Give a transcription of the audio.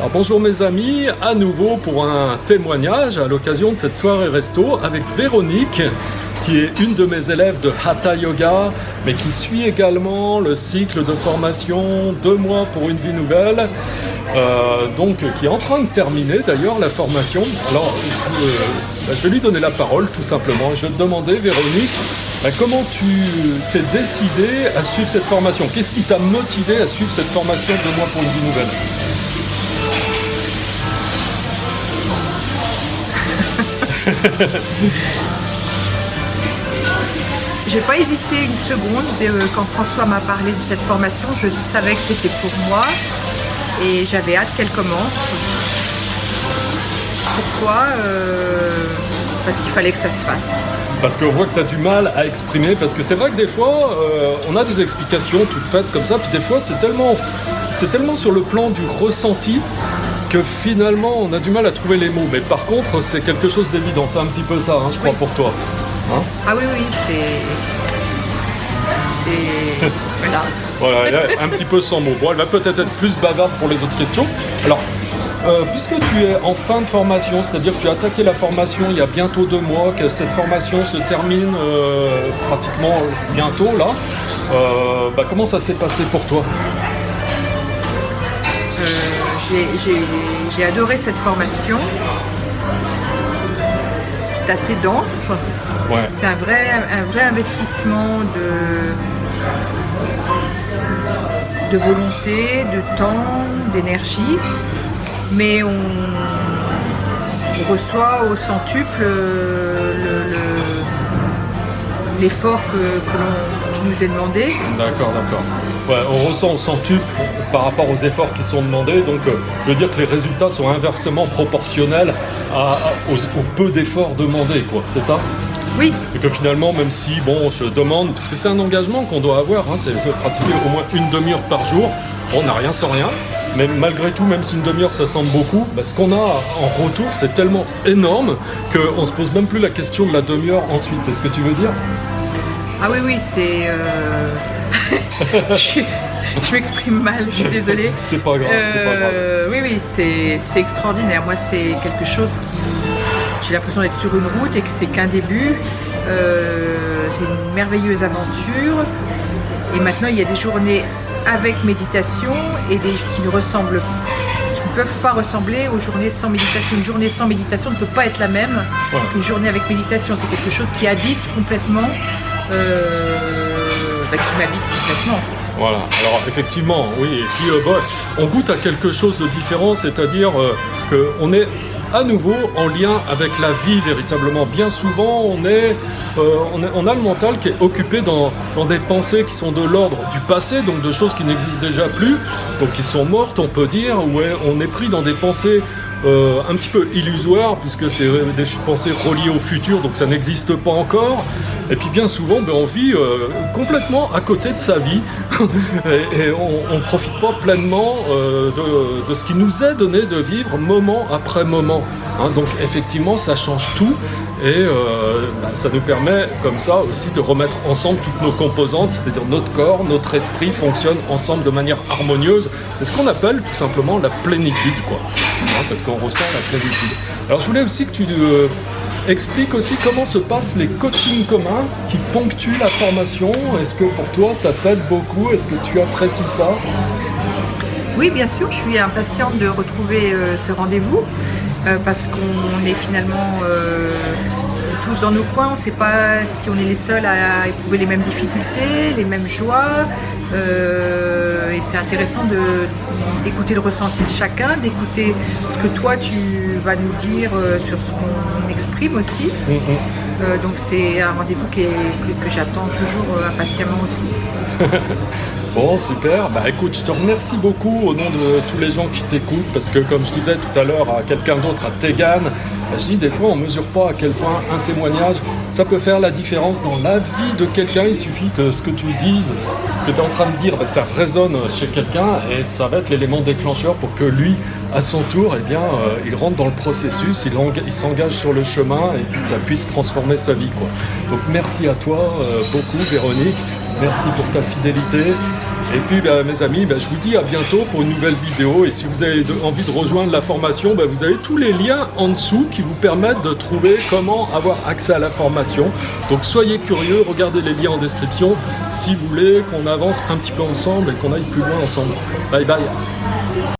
Alors, bonjour mes amis, à nouveau pour un témoignage à l'occasion de cette soirée resto avec Véronique, qui est une de mes élèves de Hatha Yoga, mais qui suit également le cycle de formation 2 mois pour une vie nouvelle, donc qui est en train de terminer d'ailleurs la formation. Alors je vais lui donner la parole tout simplement. Je vais te demander, Véronique, comment tu t'es décidée à suivre cette formation? Qu'est-ce qui t'a motivé à suivre cette formation 2 mois pour une vie nouvelle? J'ai pas hésité une seconde quand François m'a parlé de cette formation. Je savais que c'était pour moi et j'avais hâte qu'elle commence. Pourquoi Parce qu'il fallait que ça se fasse. Parce qu'on voit que tu as du mal à exprimer, parce que c'est vrai que des fois, on a des explications toutes faites comme ça, puis des fois c'est tellement sur le plan du ressenti que finalement on a du mal à trouver les mots. Mais par contre, c'est quelque chose d'évident, c'est un petit peu ça, je crois, pour toi. Hein? Ah oui, c'est... Voilà. Voilà, elle est un petit peu sans mots. Bon, elle va peut-être être plus bavarde pour les autres questions. Alors, puisque tu es en fin de formation, c'est-à-dire que tu as attaqué la formation il y a bientôt 2 mois, que cette formation se termine pratiquement bientôt, là, comment ça s'est passé pour toi? J'ai adoré cette formation. C'est assez dense. Ouais. C'est un vrai investissement de volonté, de temps, d'énergie. Mais on reçoit au centuple l'effort qui nous est demandé. D'accord. Ouais, on ressent au centuple par rapport aux efforts qui sont demandés, donc je veux dire que les résultats sont inversement proportionnels au peu d'efforts demandés, quoi, c'est ça? Oui. Et que finalement, même si, je demande, parce que c'est un engagement qu'on doit avoir, c'est pratiquer au moins une demi-heure par jour, on n'a rien sans rien, mais malgré tout, même si une demi-heure ça semble beaucoup, ce qu'on a en retour c'est tellement énorme qu'on se pose même plus la question de la demi-heure ensuite, c'est ce que tu veux dire? Ah oui, c'est... je m'exprime mal, je suis désolée. C'est pas grave, Oui, c'est extraordinaire. Moi, c'est quelque chose qui... J'ai l'impression d'être sur une route et que c'est qu'un début. C'est une merveilleuse aventure. Et maintenant, il y a des journées avec méditation et qui ne peuvent pas ressembler aux journées sans méditation. Une journée sans méditation ne peut pas être la même qu'une journée avec méditation. C'est quelque chose qui habite complètement, qui m'habite complètement. Voilà, alors effectivement, oui, et puis on goûte à quelque chose de différent, c'est-à-dire qu'on est à nouveau en lien avec la vie véritablement. Bien souvent, on a le mental qui est occupé dans des pensées qui sont de l'ordre du passé, donc de choses qui n'existent déjà plus, donc qui sont mortes, on peut dire, où on est pris dans des pensées un petit peu illusoires, puisque c'est des pensées reliées au futur, donc ça n'existe pas encore. Et puis bien souvent, on vit complètement à côté de sa vie et on ne profite pas pleinement de ce qui nous est donné de vivre moment après moment. Donc effectivement, ça change tout et ça nous permet comme ça aussi de remettre ensemble toutes nos composantes, c'est-à-dire notre corps, notre esprit fonctionnent ensemble de manière harmonieuse. C'est ce qu'on appelle tout simplement la plénitude, parce qu'on ressent la plénitude. Alors je voulais aussi que tu expliques aussi comment se passent les coachings communs qui ponctuent la formation. Est-ce que pour toi ça t'aide beaucoup? Est-ce que tu apprécies ça? Oui, bien sûr, je suis impatiente de retrouver ce rendez-vous parce qu'on est finalement tous dans nos coins. On ne sait pas si on est les seuls à éprouver les mêmes difficultés, les mêmes joies. Et c'est intéressant d'écouter le ressenti de chacun, d'écouter ce que toi tu vas nous dire sur ce qu'on exprime aussi. Donc c'est un rendez-vous que j'attends toujours impatiemment aussi. Bon, super. Écoute, je te remercie beaucoup au nom de tous les gens qui t'écoutent, parce que comme je disais tout à l'heure à quelqu'un d'autre, à Tegan, je dis des fois on ne mesure pas à quel point un témoignage, ça peut faire la différence dans la vie de quelqu'un. Il suffit que ce que tu dises, ce que tu es en train de dire, ça résonne chez quelqu'un et ça va être l'élément déclencheur pour que lui, à son tour, il rentre dans le processus, il s'engage sur le chemin et puis que ça puisse transformer sa vie, Donc merci à toi beaucoup, Véronique. Merci pour ta fidélité Et puis mes amis, je vous dis à bientôt pour une nouvelle vidéo. Et si vous avez envie de rejoindre la formation, vous avez tous les liens en dessous qui vous permettent de trouver comment avoir accès à la formation. Donc soyez curieux, regardez les liens en description si vous voulez qu'on avance un petit peu ensemble et qu'on aille plus loin ensemble. Bye bye.